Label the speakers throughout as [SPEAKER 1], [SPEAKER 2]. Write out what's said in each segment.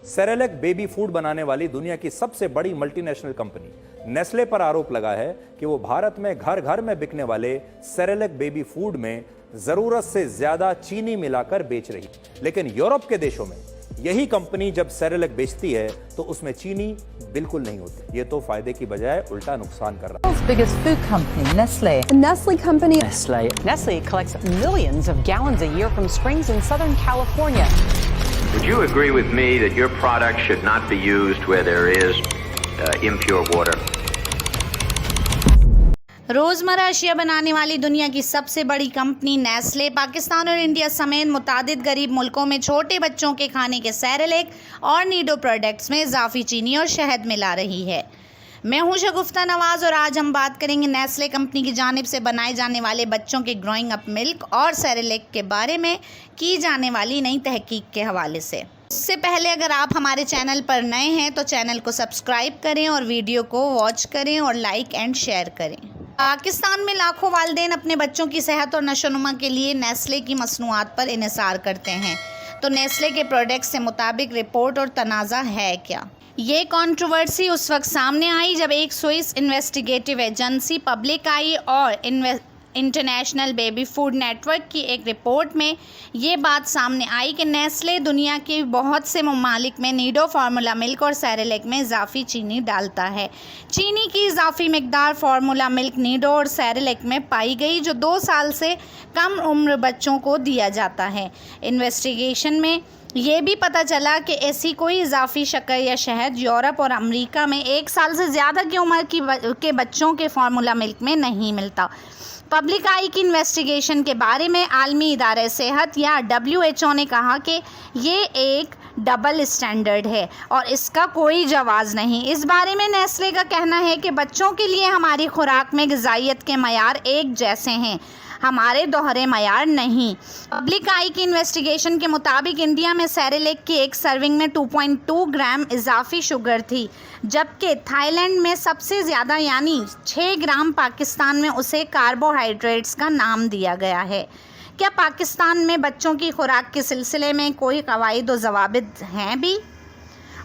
[SPEAKER 1] Cerelac baby food बनाने वाली दुनिया की सबसे बड़ी मल्टीनेशनल कंपनी नेस्ले पर आरोप लगा है कि वो भारत में घर घर में बिकने वाले सेरेलैक बेबी फूड में जरूरत से ज्यादा चीनी मिलाकर बेच रही। लेकिन यूरोप के देशों में यही कंपनी जब सेरेलैक बेचती है तो उसमें चीनी बिल्कुल नहीं होती। ये तो फायदे की बजाय उल्टा नुकसान कर रहा है।
[SPEAKER 2] World's biggest food company, Nestle.
[SPEAKER 3] The Nestle company.
[SPEAKER 4] Nestle collects millions of gallons a year from springs in Southern California.
[SPEAKER 5] Would you agree with me that your product should not be used where there is impure water?
[SPEAKER 6] रोज़मर्रा अशिया बनाने वाली दुनिया की सबसे बड़ी company Nestle Pakistan और India समेत मुतादिद गरीब मुल्कों में छोटे बच्चों के खाने के सेरेलैक और नीडो प्रोडक्ट्स में इजाफी चीनी और शहद मिला रही है। मैं हूं शगुफ्ता नवाज और आज हम बात करेंगे नेस्ले कंपनी की जानिब से बनाए जाने वाले बच्चों के ग्रोइंग अप मिल्क और सेरेलैक के बारे में की जाने वाली नई तहकीक के हवाले से। इससे पहले अगर आप हमारे चैनल पर नए हैं तो चैनल को सब्सक्राइब करें और वीडियो को वॉच करें और लाइक एंड शेयर करें। पाकिस्तान में लाखों वालिदैन अपने बच्चों की सेहत और नशोनुमा के लिए नेस्ले की मसनूआत पर इन्हिसार करते हैं, तो नेस्ले के प्रोडक्ट्स से मुताबिक रिपोर्ट और तनाज़ा है क्या? ये कंट्रोवर्सी उस वक्त सामने आई जब एक स्विस इन्वेस्टिगेटिव एजेंसी पब्लिक आई और इंटरनेशनल बेबी फूड नेटवर्क की एक रिपोर्ट में ये बात सामने आई कि नेस्ले दुनिया के बहुत से ममालिक में नीडो फार्मूला मिल्क और सेरेलैक में इजाफी चीनी डालता है। चीनी की इजाफी मकदार फार्मूला मिल्क, नीडो और सेरेलैक में पाई गई, जो 2 साल से कम उम्र बच्चों को दिया जाता है। इन्वेस्टिगेशन में ये भी पता चला कि ऐसी कोई इजाफी शक्कर या शहद यूरोप और अमेरिका में 1 साल से ज़्यादा की उम्र के बच्चों के फार्मूला मिल्क में नहीं मिलता। पब्लिक आई की इन्वेस्टिगेशन के बारे में आलमी इदारे सेहत या WHO ने कहा कि ये एक डबल स्टैंडर्ड है और इसका कोई जवाज़ नहीं। इस बारे में नेस्ले का कहना है कि बच्चों के लिए हमारी खुराक में ग़िज़ाइयत के मयार एक जैसे हैं, हमारे दोहरे मयार नहीं। पब्लिक आई की इन्वेस्टिगेशन के मुताबिक इंडिया में सेरेलैक की एक सर्विंग में 2.2 ग्राम इजाफी शुगर थी, जबकि थाईलैंड में सबसे ज़्यादा यानी 6 ग्राम, पाकिस्तान में उसे कार्बोहाइड्रेट्स का नाम दिया गया है। क्या पाकिस्तान में बच्चों की खुराक के सिलसिले में कोई कवायद व ज़वाबित हैं भी?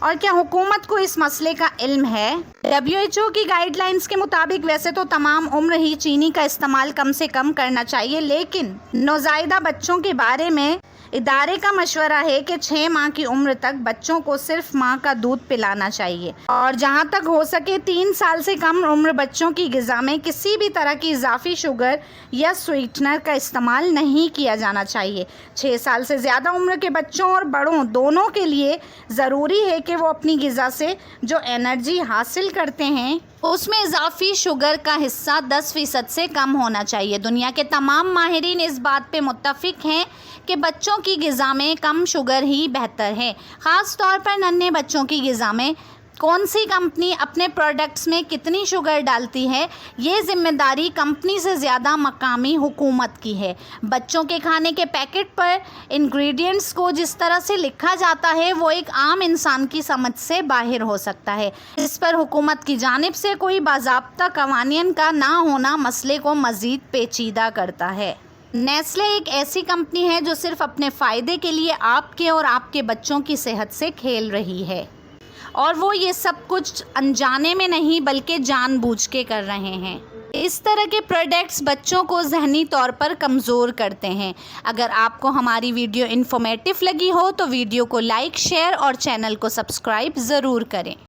[SPEAKER 6] और क्या हुकूमत को इस मसले का इल्म है? WHO की गाइडलाइंस के मुताबिक वैसे तो तमाम उम्र ही चीनी का इस्तेमाल कम से कम करना चाहिए, लेकिन नौज़ायदा बच्चों के बारे में इदारे का मशवरा है कि 6 माह की उम्र तक बच्चों को सिर्फ माँ का दूध पिलाना चाहिए और जहाँ तक हो सके 3 साल से कम उम्र बच्चों की ग़िज़ा में किसी भी तरह की इजाफी शुगर या स्वीटनर का इस्तेमाल नहीं किया जाना चाहिए। 6 साल से ज़्यादा उम्र के बच्चों और बड़ों दोनों के लिए ज़रूरी है कि वो अपनी ग़िज़ा से जो एनर्जी हासिल करते हैं उसमें इजाफी शुगर का हिस्सा 10% से कम होना चाहिए। दुनिया के तमाम माहिरीन इस बात पे मुत्तफ़िक हैं कि बच्चों की ग़िज़ा में कम शुगर ही बेहतर है। ख़ास तौर पर नन्हे बच्चों की ग़िज़ा में कौन सी कंपनी अपने प्रोडक्ट्स में कितनी शुगर डालती है, ये ज़िम्मेदारी कंपनी से ज़्यादा मकामी हुकूमत की है। बच्चों के खाने के पैकेट पर इंग्रेडिएंट्स को जिस तरह से लिखा जाता है वो एक आम इंसान की समझ से बाहर हो सकता है। इस पर हुकूमत की जानिब से कोई बाज़ाब्ता कवानीन का ना होना मसले को मज़ीद पेचीदा करता है। नेस्ले एक ऐसी कंपनी है जो सिर्फ अपने फ़ायदे के लिए आपके और आपके बच्चों की सेहत से खेल रही है, और वो ये सब कुछ अनजाने में नहीं बल्कि जानबूझ के कर रहे हैं। इस तरह के प्रोडक्ट्स बच्चों को ज़हनी तौर पर कमज़ोर करते हैं। अगर आपको हमारी वीडियो इन्फॉर्मेटिव लगी हो तो वीडियो को लाइक, शेयर और चैनल को सब्सक्राइब ज़रूर करें।